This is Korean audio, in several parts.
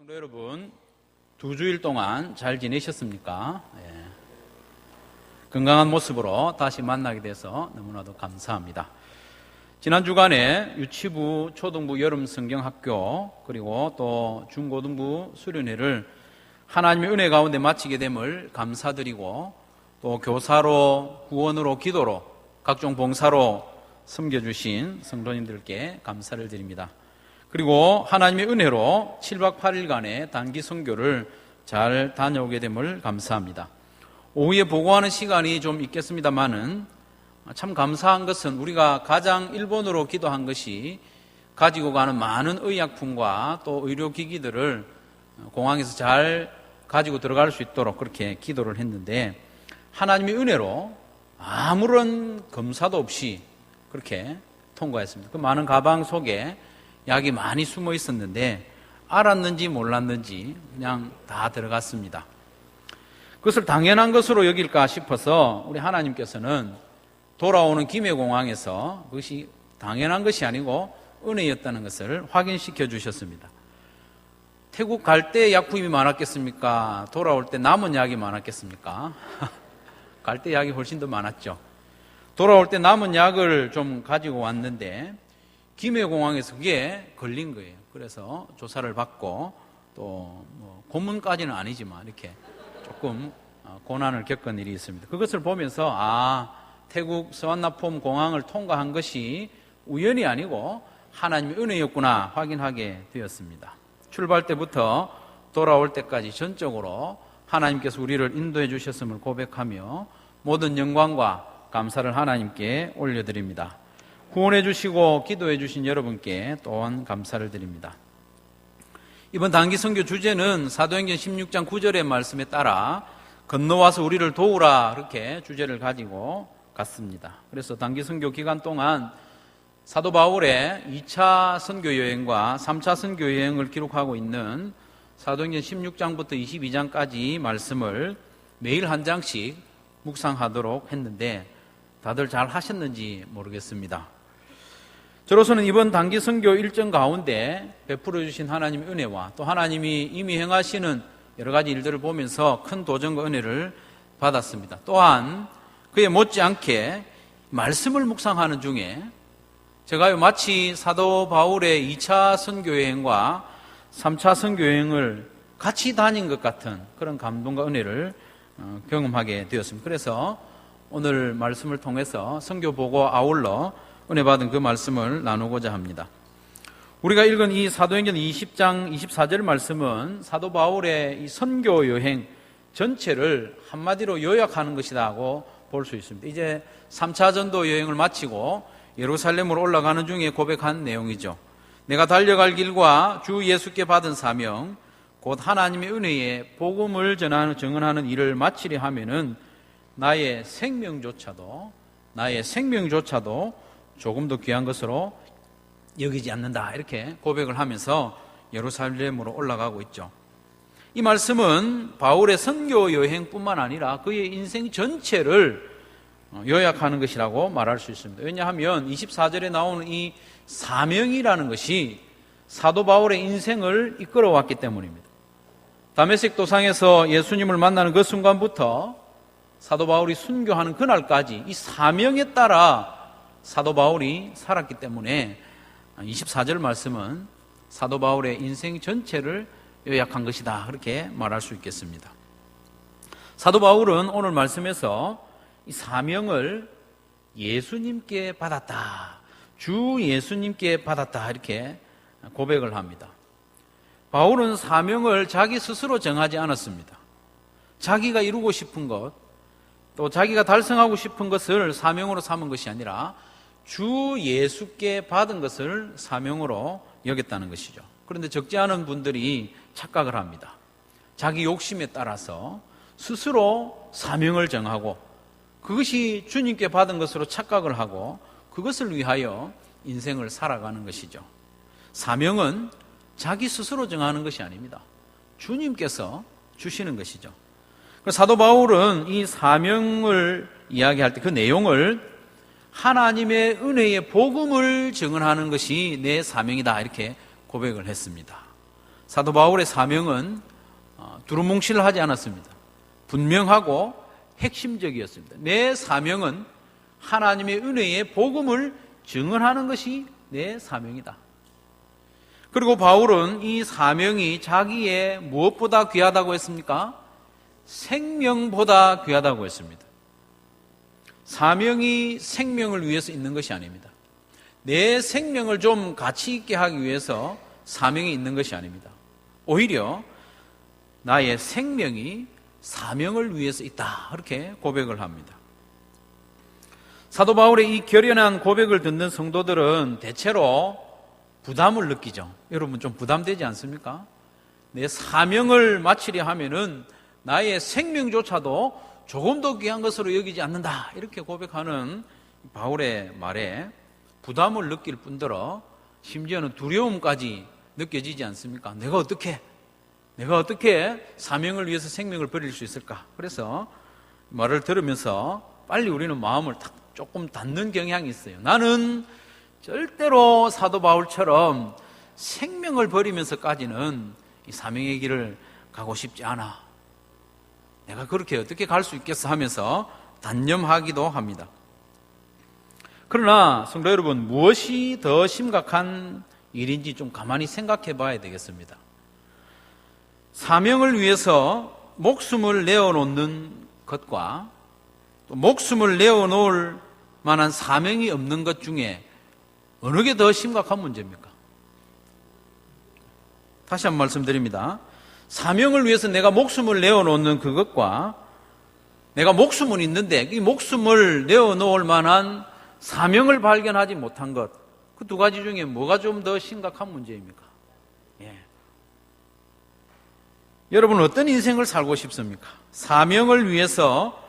성도 여러분, 2주일 동안 잘 지내셨습니까? 건강한 모습으로 다시 만나게 돼서 너무나도 감사합니다. 지난 주간에 유치부, 초등부 여름 성경학교 그리고 또 중고등부 수련회를 하나님의 은혜 가운데 마치게 됨을 감사드리고 또 교사로, 구원으로, 기도로, 각종 봉사로 섬겨주신 성도님들께 감사를 드립니다. 그리고 하나님의 은혜로 7박 8일간의 단기 선교를 잘 다녀오게 됨을 감사합니다. 오후에 보고하는 시간이 좀 있겠습니다만은 참 감사한 것은 우리가 가장 일본으로 기도한 것이 가지고 가는 많은 의약품과 또 의료기기들을 공항에서 잘 가지고 들어갈 수 있도록 그렇게 기도를 했는데 하나님의 은혜로 아무런 검사도 없이 그렇게 통과했습니다. 그 많은 가방 속에 약이 많이 숨어 있었는데 알았는지 몰랐는지 그냥 다 들어갔습니다. 그것을 당연한 것으로 여길까 싶어서 우리 하나님께서는 돌아오는 김해공항에서 그것이 당연한 것이 아니고 은혜였다는 것을 확인시켜 주셨습니다. 태국 갈 때 약품이 많았겠습니까? 돌아올 때 남은 약이 많았겠습니까? 갈 때 약이 훨씬 더 많았죠. 돌아올 때 남은 약을 좀 가지고 왔는데 김해공항에서 그게 걸린 거예요. 그래서 조사를 받고 또 고문까지는 아니지만 이렇게 조금 고난을 겪은 일이 있습니다. 그것을 보면서 태국 스완나폼 공항을 통과한 것이 우연이 아니고 하나님의 은혜였구나 확인하게 되었습니다. 출발 때부터 돌아올 때까지 전적으로 하나님께서 우리를 인도해 주셨음을 고백하며 모든 영광과 감사를 하나님께 올려드립니다. 구원해 주시고 기도해 주신 여러분께 또한 감사를 드립니다. 이번 단기 선교 주제는 사도행전 16장 9절의 말씀에 따라 건너와서 우리를 도우라 이렇게 주제를 가지고 갔습니다. 그래서 단기 선교 기간 동안 사도 바울의 2차 선교 여행과 3차 선교 여행을 기록하고 있는 사도행전 16장부터 22장까지 말씀을 매일 한 장씩 묵상하도록 했는데 다들 잘 하셨는지 모르겠습니다. 저로서는 이번 단기 선교 일정 가운데 베풀어 주신 하나님의 은혜와 또 하나님이 이미 행하시는 여러 가지 일들을 보면서 큰 도전과 은혜를 받았습니다. 또한 그에 못지않게 말씀을 묵상하는 중에 제가 마치 사도 바울의 2차 선교 여행과 3차 선교 여행을 같이 다닌 것 같은 그런 감동과 은혜를 경험하게 되었습니다. 그래서 오늘 말씀을 통해서 선교 보고 아울러 은혜 받은 그 말씀을 나누고자 합니다. 우리가 읽은 이 사도행전 20장 24절 말씀은 사도 바울의 이 선교 여행 전체를 한마디로 요약하는 것이라고 볼 수 있습니다. 이제 3차 전도 여행을 마치고 예루살렘으로 올라가는 중에 고백한 내용이죠. 내가 달려갈 길과 주 예수께 받은 사명 곧 하나님의 은혜에 복음을 증언하는 일을 마치려 하면은 나의 생명조차도 조금 더 귀한 것으로 여기지 않는다 이렇게 고백을 하면서 예루살렘으로 올라가고 있죠. 이 말씀은 바울의 선교 여행뿐만 아니라 그의 인생 전체를 요약하는 것이라고 말할 수 있습니다. 왜냐하면 24절에 나오는 이 사명이라는 것이 사도 바울의 인생을 이끌어왔기 때문입니다. 다메섹 도상에서 예수님을 만나는 그 순간부터 사도 바울이 순교하는 그날까지 이 사명에 따라 사도 바울이 살았기 때문에 24절 말씀은 사도 바울의 인생 전체를 요약한 것이다 그렇게 말할 수 있겠습니다. 사도 바울은 오늘 말씀에서 이 사명을 예수님께 받았다, 주 예수님께 받았다 이렇게 고백을 합니다. 바울은 사명을 자기 스스로 정하지 않았습니다. 자기가 이루고 싶은 것, 또 자기가 달성하고 싶은 것을 사명으로 삼은 것이 아니라 주 예수께 받은 것을 사명으로 여겼다는 것이죠. 그런데 적지 않은 분들이 착각을 합니다. 자기 욕심에 따라서 스스로 사명을 정하고 그것이 주님께 받은 것으로 착각을 하고 그것을 위하여 인생을 살아가는 것이죠. 사명은 자기 스스로 정하는 것이 아닙니다. 주님께서 주시는 것이죠. 사도 바울은 이 사명을 이야기할 때 그 내용을 하나님의 은혜의 복음을 증언하는 것이 내 사명이다 이렇게 고백을 했습니다. 사도 바울의 사명은 두루뭉실하지 않았습니다. 분명하고 핵심적이었습니다. 내 사명은 하나님의 은혜의 복음을 증언하는 것이 내 사명이다. 그리고 바울은 이 사명이 자기의 무엇보다 귀하다고 했습니까? 생명보다 귀하다고 했습니다. 사명이 생명을 위해서 있는 것이 아닙니다. 내 생명을 좀 가치 있게 하기 위해서 사명이 있는 것이 아닙니다. 오히려 나의 생명이 사명을 위해서 있다. 그렇게 고백을 합니다. 사도 바울의 이 결연한 고백을 듣는 성도들은 대체로 부담을 느끼죠. 여러분 좀 부담되지 않습니까? 내 사명을 마치려 하면은 나의 생명조차도 조금 더 귀한 것으로 여기지 않는다. 이렇게 고백하는 바울의 말에 부담을 느낄 뿐더러 심지어는 두려움까지 느껴지지 않습니까? 내가 어떻게 사명을 위해서 생명을 버릴 수 있을까? 그래서 말을 들으면서 빨리 우리는 마음을 조금 닫는 경향이 있어요. 나는 절대로 사도 바울처럼 생명을 버리면서까지는 이 사명의 길을 가고 싶지 않아. 내가 그렇게 어떻게 갈 수 있겠어 하면서 단념하기도 합니다. 그러나 성도 여러분, 무엇이 더 심각한 일인지 좀 가만히 생각해 봐야 되겠습니다. 사명을 위해서 목숨을 내어놓는 것과 또 목숨을 내어놓을 만한 사명이 없는 것 중에 어느 게 더 심각한 문제입니까? 다시 한번 말씀드립니다. 사명을 위해서 내가 목숨을 내어놓는 그것과 내가 목숨은 있는데 이 목숨을 내어놓을 만한 사명을 발견하지 못한 것, 그 두 가지 중에 뭐가 좀 더 심각한 문제입니까? 여러분 어떤 인생을 살고 싶습니까? 사명을 위해서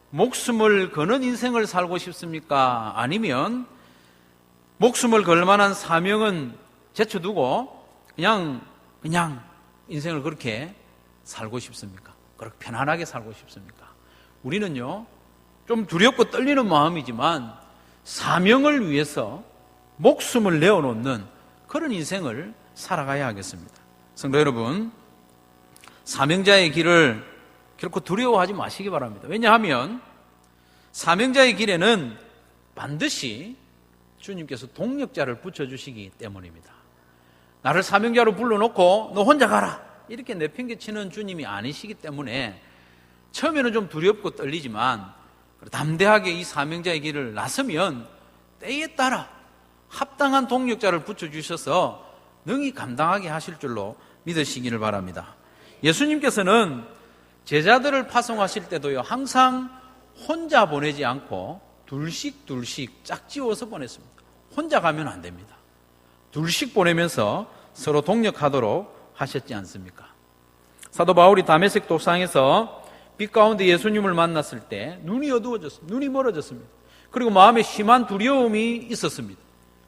목숨을 거는 인생을 살고 싶습니까? 아니면 목숨을 걸 만한 사명은 제쳐두고 그냥 인생을 그렇게 살고 싶습니까? 그렇게 편안하게 살고 싶습니까? 우리는요, 좀 두렵고 떨리는 마음이지만 사명을 위해서 목숨을 내어놓는 그런 인생을 살아가야 하겠습니다. 성도 여러분, 사명자의 길을 결코 두려워하지 마시기 바랍니다. 왜냐하면 사명자의 길에는 반드시 주님께서 동력자를 붙여주시기 때문입니다. 나를 사명자로 불러놓고 너 혼자 가라 이렇게 내팽개치는 주님이 아니시기 때문에 처음에는 좀 두렵고 떨리지만 담대하게 이 사명자의 길을 나서면 때에 따라 합당한 동력자를 붙여주셔서 능히 감당하게 하실 줄로 믿으시기를 바랍니다. 예수님께서는 제자들을 파송하실 때도요, 항상 혼자 보내지 않고 둘씩 짝지어서 보냈습니다. 혼자 가면 안 됩니다. 둘씩 보내면서 서로 동력하도록 하셨지 않습니까? 사도 바울이 다메섹 도상에서 빛 가운데 예수님을 만났을 때 눈이 어두워졌습니다. 눈이 멀어졌습니다. 그리고 마음에 심한 두려움이 있었습니다.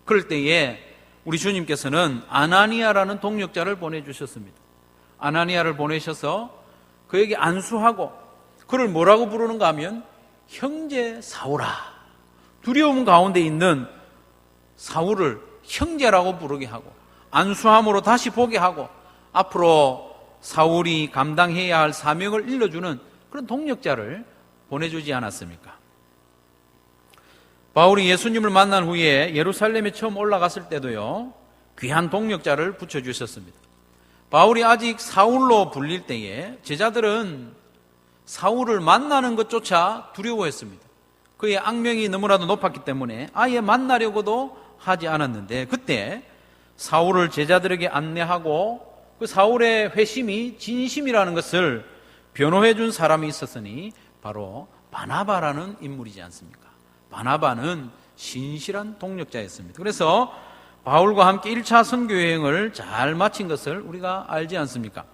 그럴 때에 우리 주님께서는 아나니아라는 동력자를 보내주셨습니다. 아나니아를 보내셔서 그에게 안수하고 그를 뭐라고 부르는가 하면 형제 사울아. 두려움 가운데 있는 사울을 형제라고 부르게 하고 안수함으로 다시 보게 하고 앞으로 사울이 감당해야 할 사명을 일러주는 그런 동력자를 보내주지 않았습니까? 바울이 예수님을 만난 후에 예루살렘에 처음 올라갔을 때도요, 귀한 동력자를 붙여주셨습니다. 바울이 아직 사울로 불릴 때에 제자들은 사울을 만나는 것조차 두려워했습니다. 그의 악명이 너무나도 높았기 때문에 아예 만나려고도 하지 않았는데 그때 사울을 제자들에게 안내하고 그 사울의 회심이 진심이라는 것을 변호해 준 사람이 있었으니 바로 바나바라는 인물이지 않습니까? 바나바는 신실한 동력자였습니다. 그래서 바울과 함께 1차 선교 여행을 잘 마친 것을 우리가 알지 않습니까?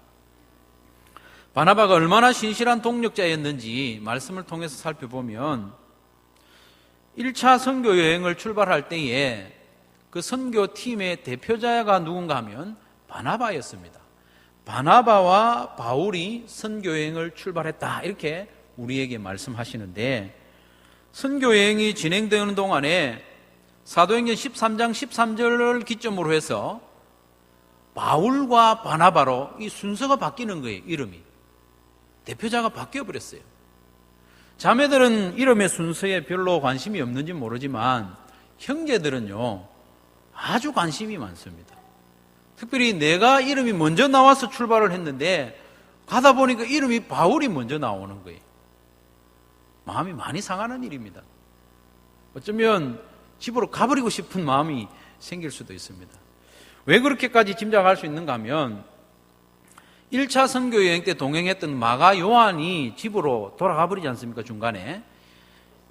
바나바가 얼마나 신실한 동력자였는지 말씀을 통해서 살펴보면 1차 선교 여행을 출발할 때에 그 선교팀의 대표자가 누군가 하면 바나바였습니다. 바나바와 바울이 선교여행을 출발했다 이렇게 우리에게 말씀하시는데 선교여행이 진행되는 동안에 사도행전 13장 13절을 기점으로 해서 바울과 바나바로 이 순서가 바뀌는 거예요. 이름이. 대표자가 바뀌어버렸어요. 자매들은 이름의 순서에 별로 관심이 없는지 모르지만 형제들은요, 아주 관심이 많습니다. 특별히 내가 이름이 먼저 나와서 출발을 했는데 가다 보니까 이름이 바울이 먼저 나오는 거예요. 마음이 많이 상하는 일입니다. 어쩌면 집으로 가버리고 싶은 마음이 생길 수도 있습니다. 왜 그렇게까지 짐작할 수 있는가 하면 1차 선교 여행 때 동행했던 마가 요한이 집으로 돌아가 버리지 않습니까? 중간에.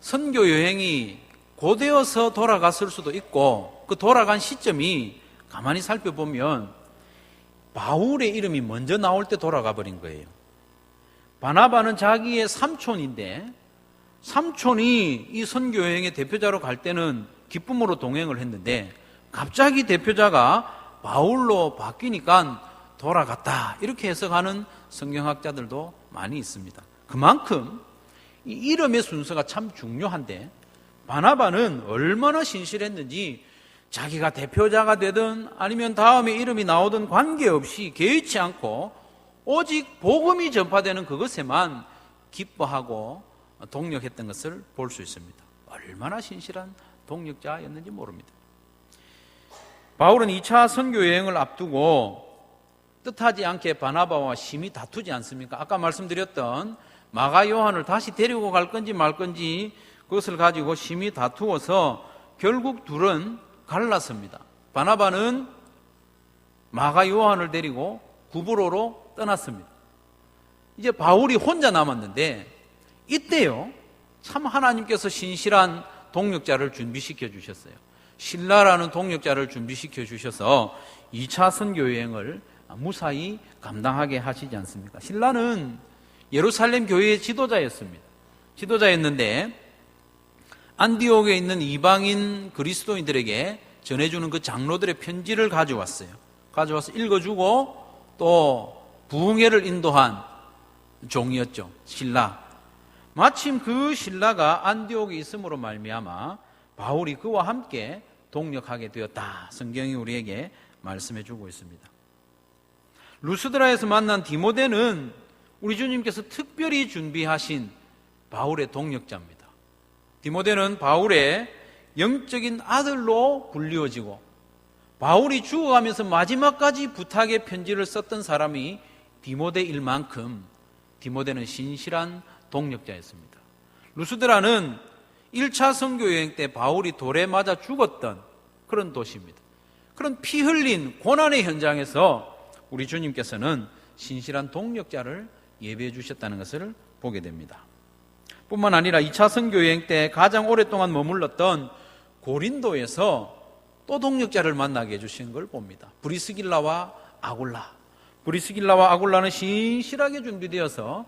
선교 여행이 고되어서 돌아갔을 수도 있고 그 돌아간 시점이 가만히 살펴보면 바울의 이름이 먼저 나올 때 돌아가 버린 거예요. 바나바는 자기의 삼촌인데 삼촌이 이 선교 여행의 대표자로 갈 때는 기쁨으로 동행을 했는데 갑자기 대표자가 바울로 바뀌니까 돌아갔다, 이렇게 해석하는 성경학자들도 많이 있습니다. 그만큼 이 이름의 순서가 참 중요한데 바나바는 얼마나 신실했는지 자기가 대표자가 되든 아니면 다음에 이름이 나오든 관계없이 개의치 않고 오직 복음이 전파되는 그것에만 기뻐하고 동력했던 것을 볼 수 있습니다. 얼마나 신실한 동력자였는지 모릅니다. 바울은 2차 선교 여행을 앞두고 뜻하지 않게 바나바와 심히 다투지 않습니까? 아까 말씀드렸던 마가 요한을 다시 데리고 갈 건지 말 건지 그것을 가지고 심히 다투어서 결국 둘은 갈랐습니다. 바나바는 마가 요한을 데리고 구브로로 떠났습니다. 이제 바울이 혼자 남았는데 이때요, 참 하나님께서 신실한 동력자를 준비시켜 주셨어요. 신라라는 동력자를 준비시켜 주셔서 2차 선교 여행을 무사히 감당하게 하시지 않습니까? 신라는 예루살렘 교회의 지도자였습니다. 지도자였는데 안디옥에 있는 이방인 그리스도인들에게 전해주는 그 장로들의 편지를 가져왔어요. 가져와서 읽어주고 또 부흥회를 인도한 종이었죠. 신라. 마침 그 신라가 안디옥에 있음으로 말미암아 바울이 그와 함께 동력하게 되었다. 성경이 우리에게 말씀해 주고 있습니다. 루스드라에서 만난 디모데는 우리 주님께서 특별히 준비하신 바울의 동력자입니다. 디모데는 바울의 영적인 아들로 불리워지고 바울이 죽어가면서 마지막까지 부탁의 편지를 썼던 사람이 디모데일 만큼 디모데는 신실한 동력자였습니다. 루스드라는 1차 선교 여행 때 바울이 돌에 맞아 죽었던 그런 도시입니다. 그런 피 흘린 고난의 현장에서 우리 주님께서는 신실한 동력자를 예배해 주셨다는 것을 보게 됩니다. 뿐만 아니라 2차 선교 여행 때 가장 오랫동안 머물렀던 고린도에서 또 동력자를 만나게 해주신 걸 봅니다. 브리스길라와 아굴라. 브리스길라와 아굴라는 신실하게 준비되어서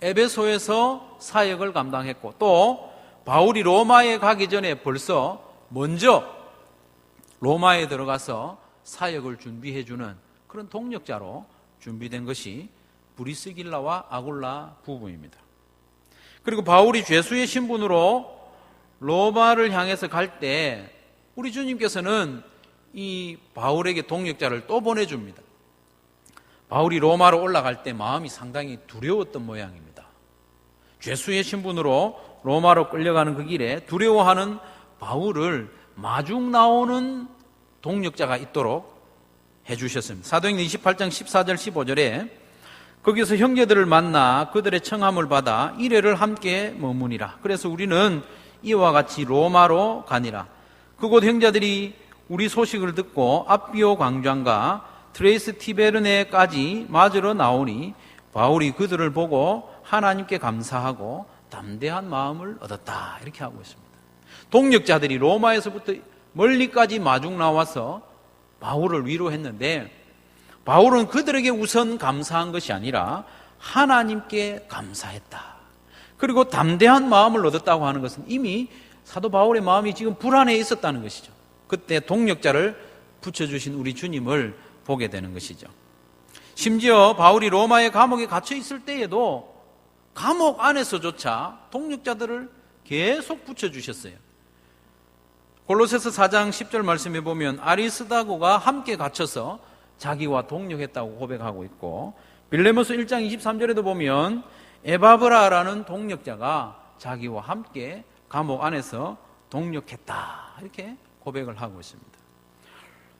에베소에서 사역을 감당했고 또 바울이 로마에 가기 전에 벌써 먼저 로마에 들어가서 사역을 준비해주는 그런 동력자로 준비된 것이 브리스길라와 아굴라 부부입니다. 그리고 바울이 죄수의 신분으로 로마를 향해서 갈 때 우리 주님께서는 이 바울에게 동력자를 또 보내줍니다. 바울이 로마로 올라갈 때 마음이 상당히 두려웠던 모양입니다. 죄수의 신분으로 로마로 끌려가는 그 길에 두려워하는 바울을 마중 나오는 동력자가 있도록 해주셨습니다. 사도행전 28장 14절 15절에 거기서 형제들을 만나 그들의 청함을 받아 이래를 함께 머무니라. 그래서 우리는 이와 같이 로마로 가니라. 그곳 형제들이 우리 소식을 듣고 앞비오 광장과 트레이스 티베르네까지 맞으러 나오니 바울이 그들을 보고 하나님께 감사하고 담대한 마음을 얻었다. 이렇게 하고 있습니다. 동력자들이 로마에서부터 멀리까지 마중 나와서 바울을 위로했는데 바울은 그들에게 우선 감사한 것이 아니라 하나님께 감사했다. 그리고 담대한 마음을 얻었다고 하는 것은 이미 사도 바울의 마음이 지금 불안해 있었다는 것이죠. 그때 동력자를 붙여주신 우리 주님을 보게 되는 것이죠. 심지어 바울이 로마의 감옥에 갇혀 있을 때에도 감옥 안에서조차 동력자들을 계속 붙여주셨어요. 골로새서 4장 10절 말씀해 보면 아리스다고가 함께 갇혀서 자기와 동력했다고 고백하고 있고, 빌레모스 1장 23절에도 보면 에바브라라는 동력자가 자기와 함께 감옥 안에서 동력했다 이렇게 고백을 하고 있습니다.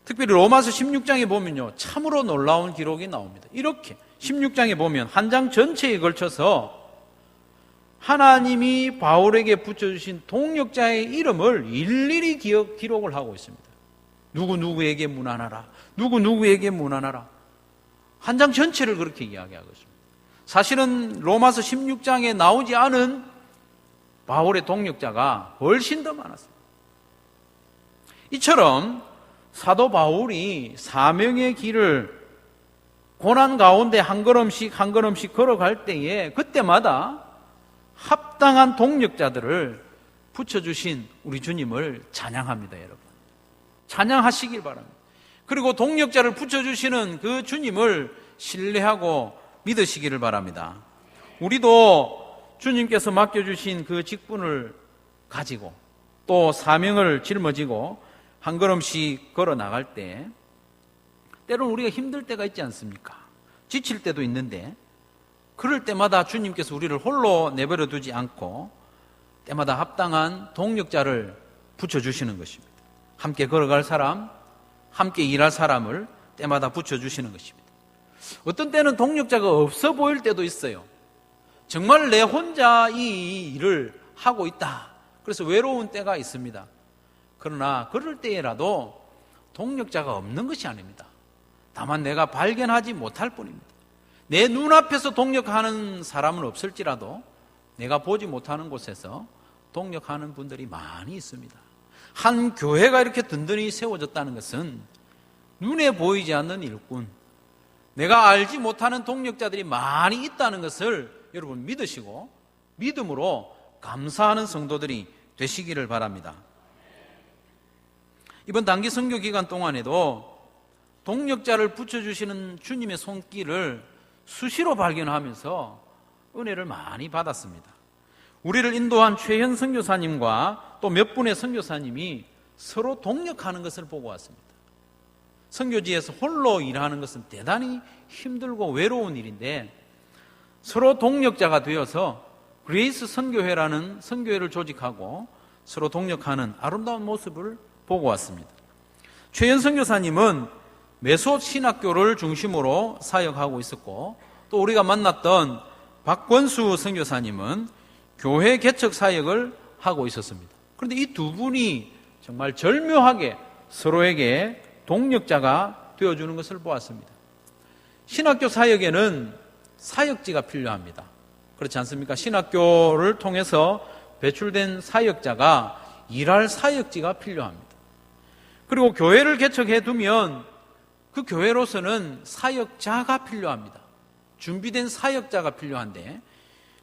특별히 로마서 16장에 보면요, 참으로 놀라운 기록이 나옵니다. 이렇게 16장에 보면 한 장 전체에 걸쳐서 하나님이 바울에게 붙여주신 동력자의 이름을 일일이 기록을 하고 있습니다. 누구누구에게 문안하라, 누구누구에게 문안하라. 한 장 전체를 그렇게 이야기하고 있습니다. 사실은 로마서 16장에 나오지 않은 바울의 동력자가 훨씬 더 많았습니다. 이처럼 사도 바울이 사명의 길을 고난 가운데 한 걸음씩 한 걸음씩 걸어갈 때에 그때마다 합당한 동력자들을 붙여주신 우리 주님을 찬양합니다, 여러분. 찬양하시길 바랍니다. 그리고 동력자를 붙여주시는 그 주님을 신뢰하고 믿으시기를 바랍니다. 우리도 주님께서 맡겨주신 그 직분을 가지고 또 사명을 짊어지고 한 걸음씩 걸어 나갈 때 때로는 우리가 힘들 때가 있지 않습니까? 지칠 때도 있는데 그럴 때마다 주님께서 우리를 홀로 내버려 두지 않고 때마다 합당한 동력자를 붙여주시는 것입니다. 함께 걸어갈 사람, 함께 일할 사람을 때마다 붙여주시는 것입니다. 어떤 때는 동력자가 없어 보일 때도 있어요. 정말 내 혼자 이 일을 하고 있다. 그래서 외로운 때가 있습니다. 그러나 그럴 때라도 동력자가 없는 것이 아닙니다. 다만 내가 발견하지 못할 뿐입니다. 내 눈앞에서 동력하는 사람은 없을지라도 내가 보지 못하는 곳에서 동력하는 분들이 많이 있습니다. 한 교회가 이렇게 든든히 세워졌다는 것은 눈에 보이지 않는 일꾼, 내가 알지 못하는 동력자들이 많이 있다는 것을 여러분 믿으시고 믿음으로 감사하는 성도들이 되시기를 바랍니다. 이번 단기 선교 기간 동안에도 동력자를 붙여주시는 주님의 손길을 수시로 발견하면서 은혜를 많이 받았습니다. 우리를 인도한 최현 선교사님과 또 몇 분의 선교사님이 서로 동력하는 것을 보고 왔습니다. 선교지에서 홀로 일하는 것은 대단히 힘들고 외로운 일인데 서로 동력자가 되어서 그레이스 선교회라는 선교회를 조직하고 서로 동력하는 아름다운 모습을 보고 왔습니다. 최현 선교사님은 메소 신학교를 중심으로 사역하고 있었고 또 우리가 만났던 박권수 선교사님은 교회 개척 사역을 하고 있었습니다. 그런데 이 두 분이 정말 절묘하게 서로에게 동력자가 되어주는 것을 보았습니다. 신학교 사역에는 사역지가 필요합니다. 그렇지 않습니까? 신학교를 통해서 배출된 사역자가 일할 사역지가 필요합니다. 그리고 교회를 개척해 두면 그 교회로서는 사역자가 필요합니다. 준비된 사역자가 필요한데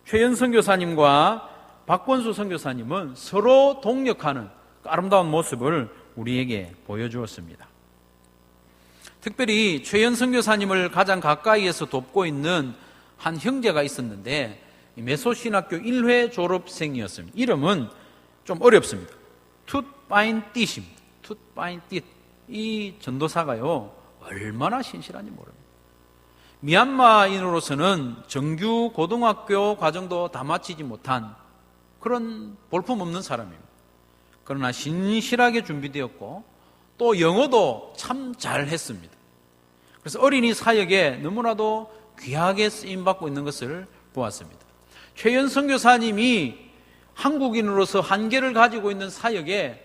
최연 선교사님과 박권수 선교사님은 서로 동력하는 아름다운 모습을 우리에게 보여주었습니다. 특별히 최연 선교사님을 가장 가까이에서 돕고 있는 한 형제가 있었는데 메소신학교 1회 졸업생이었습니다. 이름은 좀 어렵습니다. 툭바인띠입니다. 툭바인띠. 이 전도사가요 얼마나 신실한지 모릅니다. 미얀마인으로서는 정규 고등학교 과정도 다 마치지 못한 그런 볼품없는 사람입니다. 그러나 신실하게 준비되었고 또 영어도 참 잘했습니다. 그래서 어린이 사역에 너무나도 귀하게 쓰임받고 있는 것을 보았습니다. 최연 선교사님이 한국인으로서 한계를 가지고 있는 사역에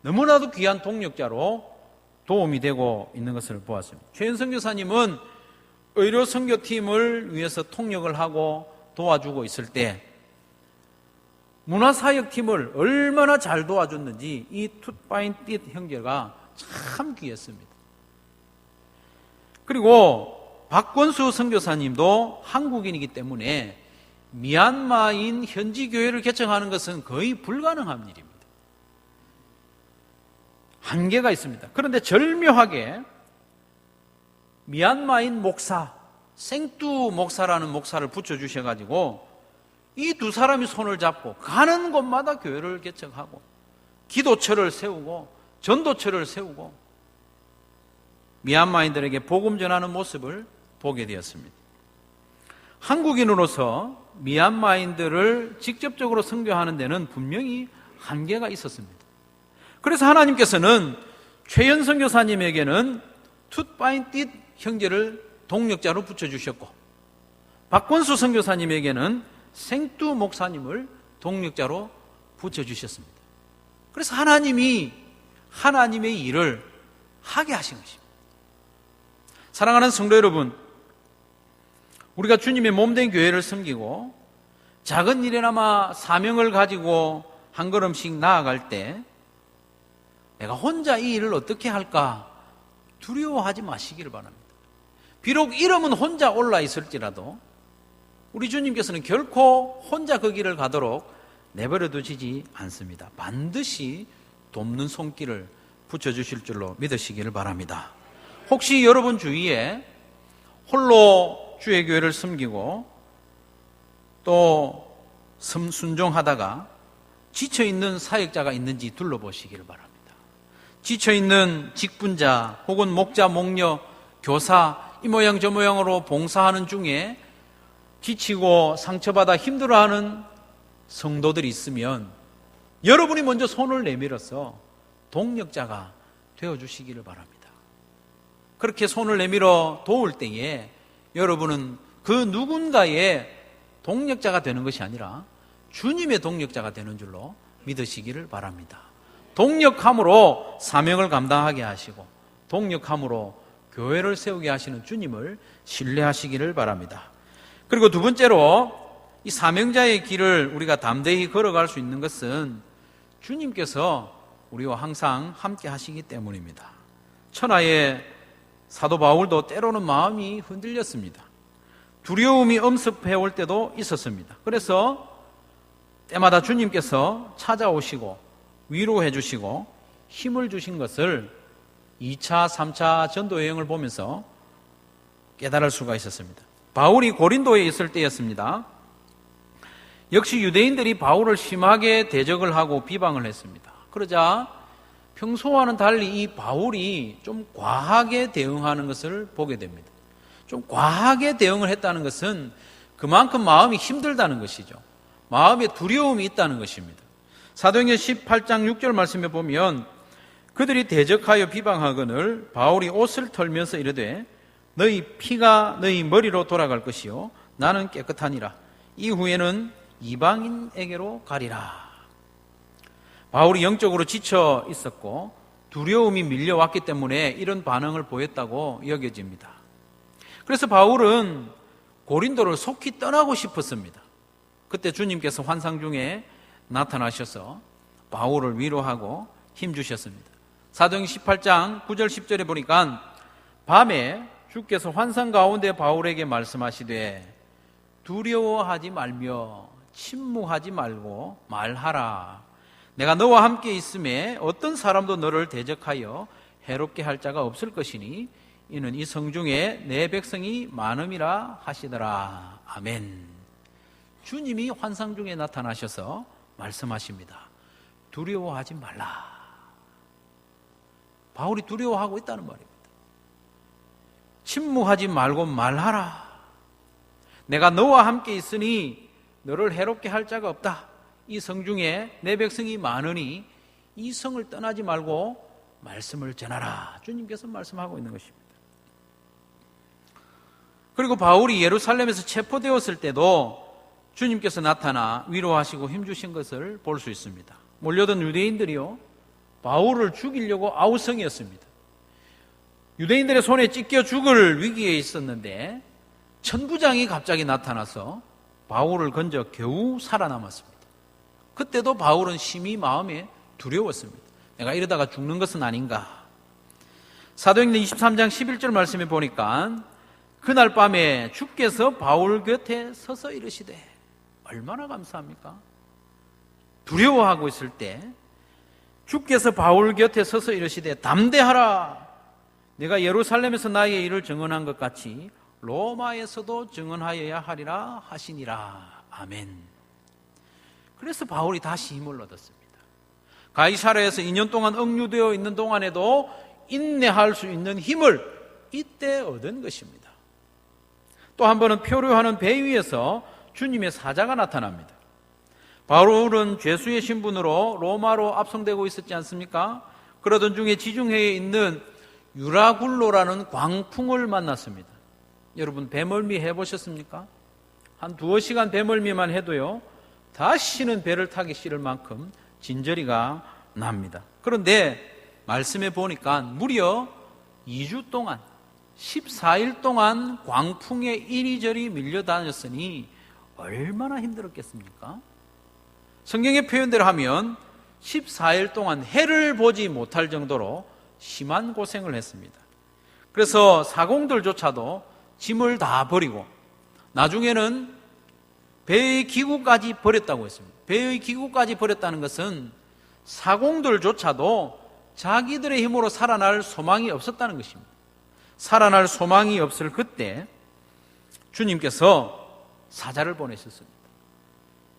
너무나도 귀한 동력자로 도움이 되고 있는 것을 보았습니다. 최연 선교사님은 의료 선교팀을 위해서 통역을 하고 도와주고 있을 때 문화사역팀을 얼마나 잘 도와줬는지 이 툭바인띠 형제가 참 귀했습니다. 그리고 박권수 선교사님도 한국인이기 때문에 미얀마인 현지 교회를 개척하는 것은 거의 불가능한 일입니다. 한계가 있습니다. 그런데 절묘하게 미얀마인 목사, 생뚜 목사라는 목사를 붙여주셔가지고 이 두 사람이 손을 잡고 가는 곳마다 교회를 개척하고 기도처를 세우고 전도처를 세우고 미얀마인들에게 복음 전하는 모습을 보게 되었습니다. 한국인으로서 미얀마인들을 직접적으로 선교하는 데는 분명히 한계가 있었습니다. 그래서 하나님께서는 최연 선교사님에게는 툭바인띠 형제를 동력자로 붙여주셨고, 박권수 선교사님에게는 생뚜 목사님을 동력자로 붙여주셨습니다. 그래서 하나님이 하나님의 일을 하게 하신 것입니다. 사랑하는 성도 여러분, 우리가 주님의 몸된 교회를 섬기고 작은 일에나마 사명을 가지고 한 걸음씩 나아갈 때 내가 혼자 이 일을 어떻게 할까 두려워하지 마시기를 바랍니다. 비록 이름은 혼자 올라 있을지라도 우리 주님께서는 결코 혼자 그 길을 가도록 내버려 두시지 않습니다. 반드시 돕는 손길을 붙여주실 줄로 믿으시기를 바랍니다. 혹시 여러분 주위에 홀로 주의 교회를 섬기고 또 순종하다가 지쳐있는 사역자가 있는지 둘러보시기를 바랍니다. 지쳐있는 직분자 혹은 목자, 목녀, 교사 이 모양 저 모양으로 봉사하는 중에 지치고 상처받아 힘들어하는 성도들이 있으면 여러분이 먼저 손을 내밀어서 동력자가 되어주시기를 바랍니다. 그렇게 손을 내밀어 도울 때에 여러분은 그 누군가의 동력자가 되는 것이 아니라 주님의 동력자가 되는 줄로 믿으시기를 바랍니다. 동력함으로 사명을 감당하게 하시고 동력함으로 교회를 세우게 하시는 주님을 신뢰하시기를 바랍니다. 그리고 두 번째로 이 사명자의 길을 우리가 담대히 걸어갈 수 있는 것은 주님께서 우리와 항상 함께 하시기 때문입니다. 천하의 사도 바울도 때로는 마음이 흔들렸습니다. 두려움이 엄습해 올 때도 있었습니다. 그래서 때마다 주님께서 찾아오시고 위로해 주시고 힘을 주신 것을 2차, 3차 전도 여행을 보면서 깨달을 수가 있었습니다. 바울이 고린도에 있을 때였습니다. 역시 유대인들이 바울을 심하게 대적을 하고 비방을 했습니다. 그러자 평소와는 달리 이 바울이 좀 과하게 대응하는 것을 보게 됩니다. 좀 과하게 대응을 했다는 것은 그만큼 마음이 힘들다는 것이죠. 마음에 두려움이 있다는 것입니다. 사도행전 18장 6절 말씀에 보면 그들이 대적하여 비방하거늘 바울이 옷을 털면서 이르되 너희 피가 너희 머리로 돌아갈 것이요 나는 깨끗하니라. 이후에는 이방인에게로 가리라. 바울이 영적으로 지쳐 있었고 두려움이 밀려왔기 때문에 이런 반응을 보였다고 여겨집니다. 그래서 바울은 고린도를 속히 떠나고 싶었습니다. 그때 주님께서 환상 중에 나타나셔서 바울을 위로하고 힘주셨습니다. 사도행전 18장 9절 10절에 보니까 밤에 주께서 환상 가운데 바울에게 말씀하시되 두려워하지 말며 침묵하지 말고 말하라. 내가 너와 함께 있음에 어떤 사람도 너를 대적하여 해롭게 할 자가 없을 것이니 이는 이 성중에 내 백성이 많음이라 하시더라. 아멘. 주님이 환상 중에 나타나셔서 말씀하십니다. 두려워하지 말라. 바울이 두려워하고 있다는 말입니다. 침묵하지 말고 말하라. 내가 너와 함께 있으니 너를 해롭게 할 자가 없다. 이 성중에 내 백성이 많으니 이 성을 떠나지 말고 말씀을 전하라. 주님께서 말씀하고 있는 것입니다. 그리고 바울이 예루살렘에서 체포되었을 때도 주님께서 나타나 위로하시고 힘주신 것을 볼 수 있습니다. 몰려든 유대인들이요 바울을 죽이려고 아우성이었습니다. 유대인들의 손에 찢겨 죽을 위기에 있었는데 천부장이 갑자기 나타나서 바울을 건져 겨우 살아남았습니다. 그때도 바울은 심히 마음에 두려웠습니다. 내가 이러다가 죽는 것은 아닌가. 사도행전 23장 11절 말씀에 보니까 그날 밤에 주께서 바울 곁에 서서 이르시되, 얼마나 감사합니까? 두려워하고 있을 때 주께서 바울 곁에 서서 이르시되 담대하라. 내가 예루살렘에서 나의 일을 증언한 것 같이 로마에서도 증언하여야 하리라 하시니라. 아멘. 그래서 바울이 다시 힘을 얻었습니다. 가이사랴에서 2년 동안 억류되어 있는 동안에도 인내할 수 있는 힘을 이때 얻은 것입니다. 또 한 번은 표류하는 배 위에서 주님의 사자가 나타납니다. 바울은 죄수의 신분으로 로마로 압송되고 있었지 않습니까? 그러던 중에 지중해에 있는 유라굴로라는 광풍을 만났습니다. 여러분 배멀미 해보셨습니까? 한 두어 시간 배멀미만 해도요, 다시는 배를 타기 싫을 만큼 진저리가 납니다. 그런데 말씀해 보니까 무려 2주 동안 14일 동안 광풍에 이리저리 밀려다녔으니 얼마나 힘들었겠습니까? 성경의 표현대로 하면 14일 동안 해를 보지 못할 정도로 심한 고생을 했습니다. 그래서 사공들조차도 짐을 다 버리고 나중에는 배의 기구까지 버렸다고 했습니다. 배의 기구까지 버렸다는 것은 사공들조차도 자기들의 힘으로 살아날 소망이 없었다는 것입니다. 살아날 소망이 없을 그때 주님께서 사자를 보내셨습니다.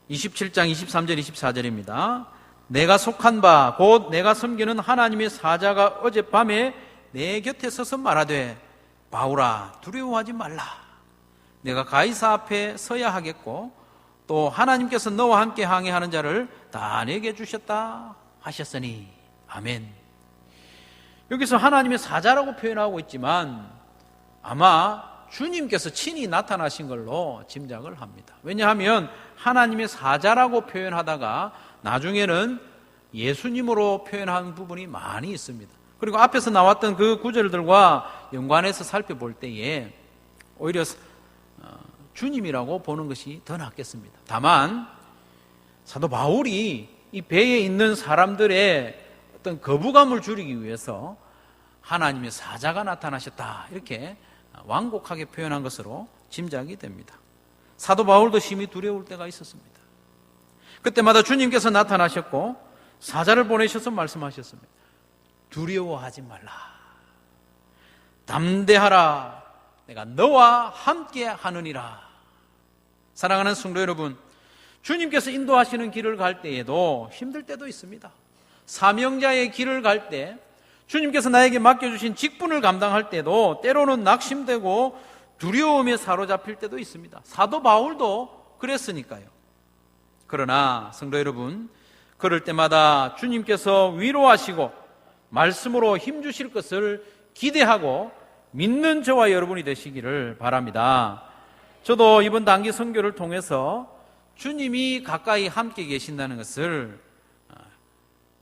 27장 23절 24절입니다. 내가 속한 바 곧 내가 섬기는 하나님의 사자가 어젯밤에 내 곁에 서서 말하되 바울아 두려워하지 말라. 내가 가이사 앞에 서야 하겠고 또 하나님께서 너와 함께 항해하는 자를 다 내게 주셨다 하셨으니 아멘. 여기서 하나님의 사자라고 표현하고 있지만 아마 주님께서 친히 나타나신 걸로 짐작을 합니다. 왜냐하면 하나님의 사자라고 표현하다가 나중에는 예수님으로 표현한 부분이 많이 있습니다. 그리고 앞에서 나왔던 그 구절들과 연관해서 살펴볼 때에 오히려 주님이라고 보는 것이 더 낫겠습니다. 다만 사도 바울이 이 배에 있는 사람들의 어떤 거부감을 줄이기 위해서 하나님의 사자가 나타나셨다 이렇게 완곡하게 표현한 것으로 짐작이 됩니다. 사도 바울도 심히 두려울 때가 있었습니다. 그때마다 주님께서 나타나셨고 사자를 보내셔서 말씀하셨습니다. 두려워하지 말라. 담대하라. 내가 너와 함께 하느니라. 사랑하는 성도 여러분, 주님께서 인도하시는 길을 갈 때에도 힘들 때도 있습니다. 사명자의 길을 갈 때, 주님께서 나에게 맡겨주신 직분을 감당할 때도 때로는 낙심되고 두려움에 사로잡힐 때도 있습니다. 사도 바울도 그랬으니까요. 그러나 성도 여러분, 그럴 때마다 주님께서 위로하시고 말씀으로 힘주실 것을 기대하고 믿는 저와 여러분이 되시기를 바랍니다. 저도 이번 단기 선교를 통해서 주님이 가까이 함께 계신다는 것을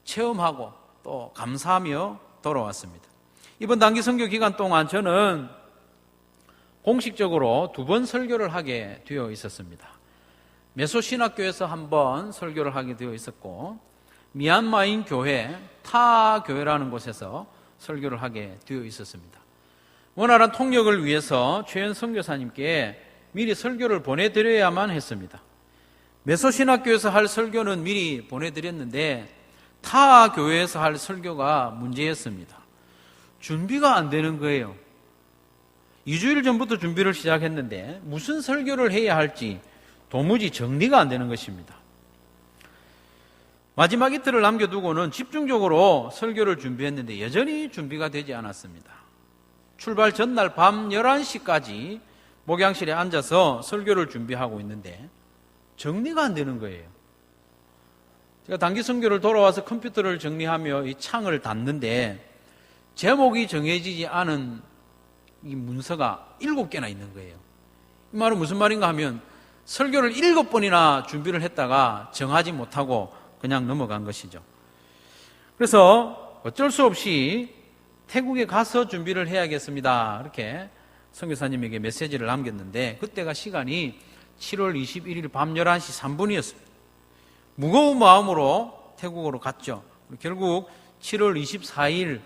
체험하고 또 감사하며 돌아왔습니다. 이번 단기 선교 기간 동안 저는 공식적으로 2번 설교를 하게 되어 있었습니다. 메소신학교에서 한 번 설교를 하게 되어 있었고 미얀마인 교회 타교회라는 곳에서 설교를 하게 되어 있었습니다. 원활한 통역을 위해서 최현 선교사님께 미리 설교를 보내드려야만 했습니다. 메소신학교에서 할 설교는 미리 보내드렸는데 타교회에서 할 설교가 문제였습니다. 준비가 안 되는 거예요. 2주일 전부터 준비를 시작했는데 무슨 설교를 해야 할지 도무지 정리가 안 되는 것입니다. 마지막 이틀을 남겨두고는 집중적으로 설교를 준비했는데 여전히 준비가 되지 않았습니다. 출발 전날 밤 11시까지 목양실에 앉아서 설교를 준비하고 있는데 정리가 안 되는 거예요. 제가 단기 선교를 돌아와서 컴퓨터를 정리하며 이 창을 닫는데 제목이 정해지지 않은 이 문서가 7개나 있는 거예요. 이 말은 무슨 말인가 하면 설교를 7번이나 준비를 했다가 정하지 못하고 그냥 넘어간 것이죠. 그래서 어쩔 수 없이 태국에 가서 준비를 해야겠습니다. 이렇게 선교사님에게 메시지를 남겼는데 그때가 시간이 7월 21일 밤 11시 3분이었습니다. 무거운 마음으로 태국으로 갔죠. 결국 7월 24일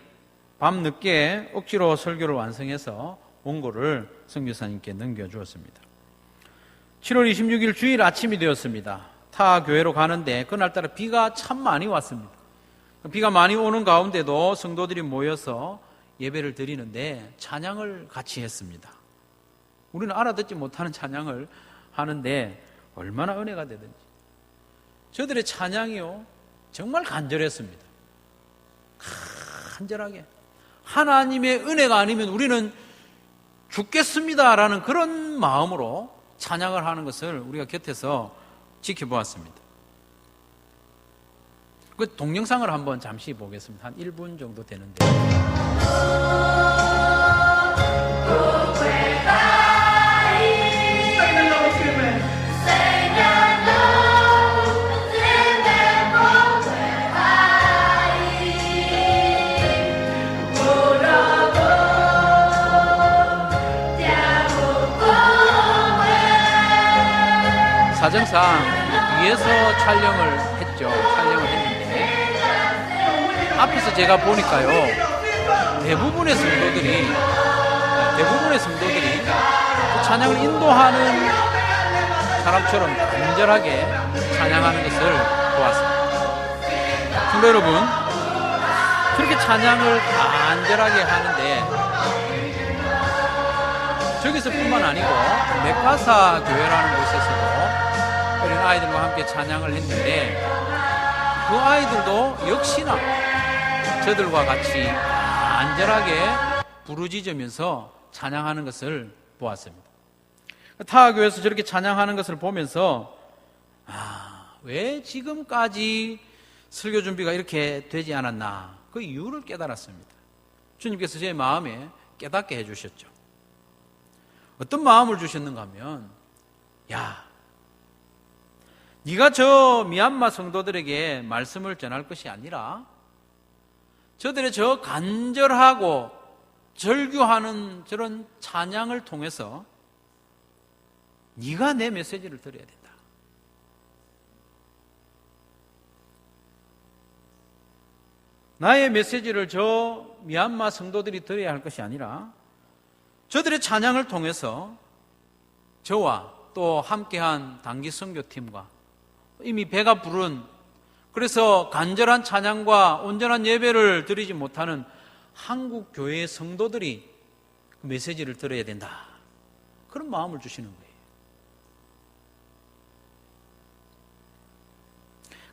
밤 늦게 억지로 설교를 완성해서 원고를 선교사님께 넘겨주었습니다. 7월 26일 주일 아침이 되었습니다. 타 교회로 가는데 그날따라 비가 참 많이 왔습니다. 비가 많이 오는 가운데도 성도들이 모여서 예배를 드리는데 찬양을 같이 했습니다. 우리는 알아듣지 못하는 찬양을 하는데 얼마나 은혜가 되든지. 저들의 찬양이요 정말 간절했습니다. 간절하게 하나님의 은혜가 아니면 우리는 죽겠습니다라는 그런 마음으로 찬양을 하는 것을 우리가 곁에서 지켜보았습니다. 그 동영상을 한번 잠시 보겠습니다. 한 1분 정도 되는데. 사정상 위에서 촬영을 했는데 앞에서 제가 보니까요, 대부분의 성도들이 그 찬양을 인도하는 사람처럼 간절하게 찬양하는 것을 보았습니다. 성도 여러분, 그렇게 찬양을 간절하게 하는데 저기서뿐만 아니고 맥가사 교회라는 곳에서도 어린 아이들과 함께 찬양을 했는데 그 아이들도 역시나 저들과 같이 간절하게 부르짖으면서 찬양하는 것을 보았습니다. 타교에서 저렇게 찬양하는 것을 보면서 왜 지금까지 설교 준비가 이렇게 되지 않았나, 그 이유를 깨달았습니다. 주님께서 제 마음에 깨닫게 해주셨죠. 어떤 마음을 주셨는가 하면, 네가 저 미얀마 성도들에게 말씀을 전할 것이 아니라 저들의 저 간절하고 절규하는 저런 찬양을 통해서 네가 내 메시지를 드려야 된다. 나의 메시지를 저 미얀마 성도들이 들어야 할 것이 아니라 저들의 찬양을 통해서 저와 또 함께한 단기 선교팀과 이미 배가 부른, 그래서 간절한 찬양과 온전한 예배를 드리지 못하는 한국 교회의 성도들이 그 메시지를 들어야 된다, 그런 마음을 주시는 거예요.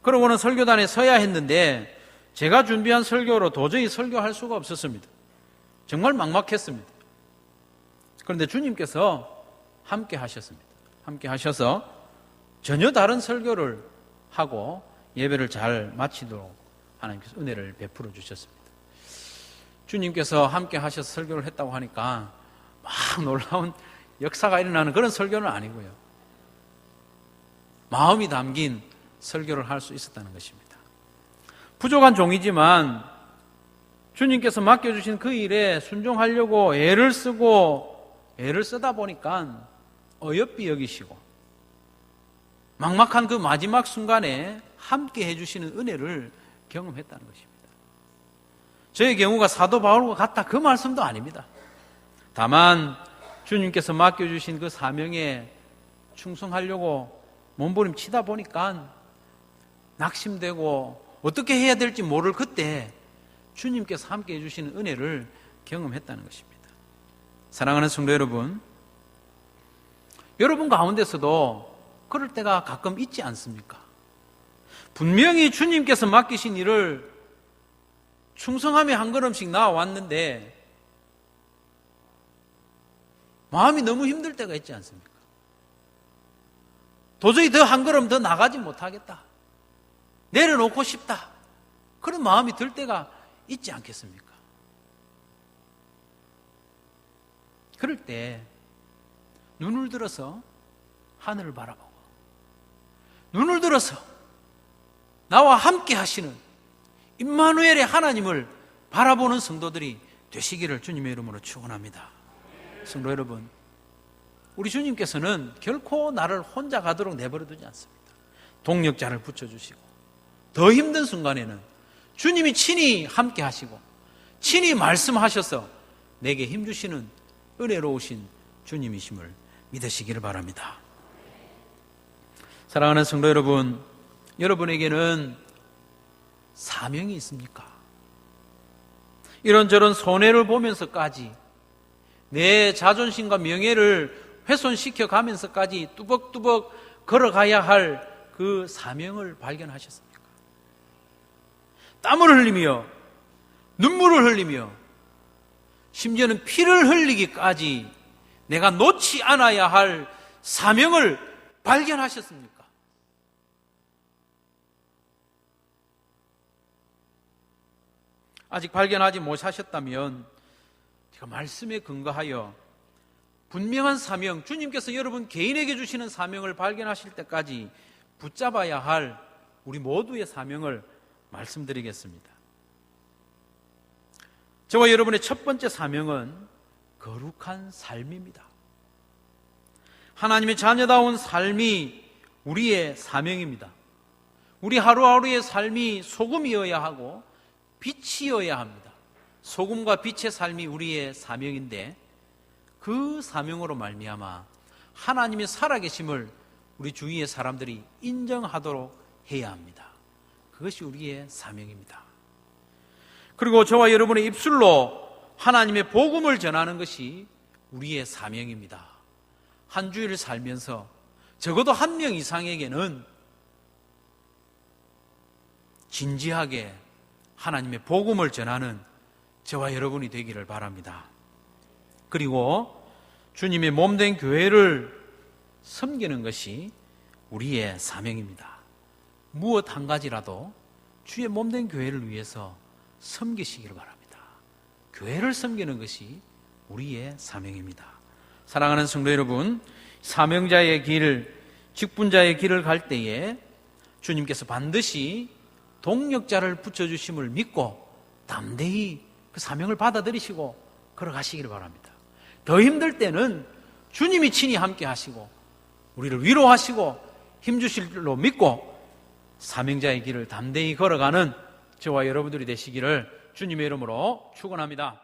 그러고는 설교단에 서야 했는데 제가 준비한 설교로 도저히 설교할 수가 없었습니다. 정말 막막했습니다. 그런데 주님께서 함께 하셨습니다. 함께 하셔서 전혀 다른 설교를 하고 예배를 잘 마치도록 하나님께서 은혜를 베풀어 주셨습니다. 주님께서 함께 하셔서 설교를 했다고 하니까 막 놀라운 역사가 일어나는 그런 설교는 아니고요, 마음이 담긴 설교를 할 수 있었다는 것입니다. 부족한 종이지만 주님께서 맡겨주신 그 일에 순종하려고 애를 쓰다 보니까 어여삐 여기시고 막막한 그 마지막 순간에 함께 해주시는 은혜를 경험했다는 것입니다. 저의 경우가 사도 바울과 같다, 그 말씀도 아닙니다. 다만 주님께서 맡겨주신 그 사명에 충성하려고 몸부림치다 보니까 낙심되고 어떻게 해야 될지 모를 그때 주님께서 함께 해주시는 은혜를 경험했다는 것입니다. 사랑하는 성도 여러분, 여러분 가운데서도 그럴 때가 가끔 있지 않습니까? 분명히 주님께서 맡기신 일을 충성하며 한 걸음씩 나아왔는데 마음이 너무 힘들 때가 있지 않습니까? 도저히 더 한 걸음 더 나가지 못하겠다, 내려놓고 싶다, 그런 마음이 들 때가 있지 않겠습니까? 그럴 때 눈을 들어서 하늘을 바라보고 눈을 들어서 나와 함께 하시는 임마누엘의 하나님을 바라보는 성도들이 되시기를 주님의 이름으로 축원합니다. 성도 여러분, 우리 주님께서는 결코 나를 혼자 가도록 내버려 두지 않습니다. 동력자를 붙여주시고 더 힘든 순간에는 주님이 친히 함께 하시고 친히 말씀하셔서 내게 힘주시는 은혜로우신 주님이심을 믿으시기를 바랍니다. 사랑하는 성도 여러분, 여러분에게는 사명이 있습니까? 이런저런 손해를 보면서까지 내 자존심과 명예를 훼손시켜 가면서까지 뚜벅뚜벅 걸어가야 할 그 사명을 발견하셨습니까? 땀을 흘리며 눈물을 흘리며 심지어는 피를 흘리기까지 내가 놓지 않아야 할 사명을 발견하셨습니까? 아직 발견하지 못하셨다면 제가 말씀에 근거하여 분명한 사명, 주님께서 여러분 개인에게 주시는 사명을 발견하실 때까지 붙잡아야 할 우리 모두의 사명을 말씀드리겠습니다. 저와 여러분의 첫 번째 사명은 거룩한 삶입니다. 하나님의 자녀다운 삶이 우리의 사명입니다. 우리 하루하루의 삶이 소금이어야 하고 빛이어야 합니다. 소금과 빛의 삶이 우리의 사명인데 그 사명으로 말미암아 하나님의 살아계심을 우리 주위의 사람들이 인정하도록 해야 합니다. 그것이 우리의 사명입니다. 그리고 저와 여러분의 입술로 하나님의 복음을 전하는 것이 우리의 사명입니다. 한 주일을 살면서 적어도 한 명 이상에게는 진지하게 하나님의 복음을 전하는 저와 여러분이 되기를 바랍니다. 그리고 주님의 몸된 교회를 섬기는 것이 우리의 사명입니다. 무엇 한 가지라도 주의 몸된 교회를 위해서 섬기시기를 바랍니다. 교회를 섬기는 것이 우리의 사명입니다. 사랑하는 성도 여러분, 사명자의 길, 직분자의 길을 갈 때에 주님께서 반드시 동력자를 붙여주심을 믿고 담대히 그 사명을 받아들이시고 걸어가시기를 바랍니다. 더 힘들 때는 주님이 친히 함께 하시고 우리를 위로하시고 힘주실 줄로 믿고 사명자의 길을 담대히 걸어가는 저와 여러분들이 되시기를 주님의 이름으로 축원합니다.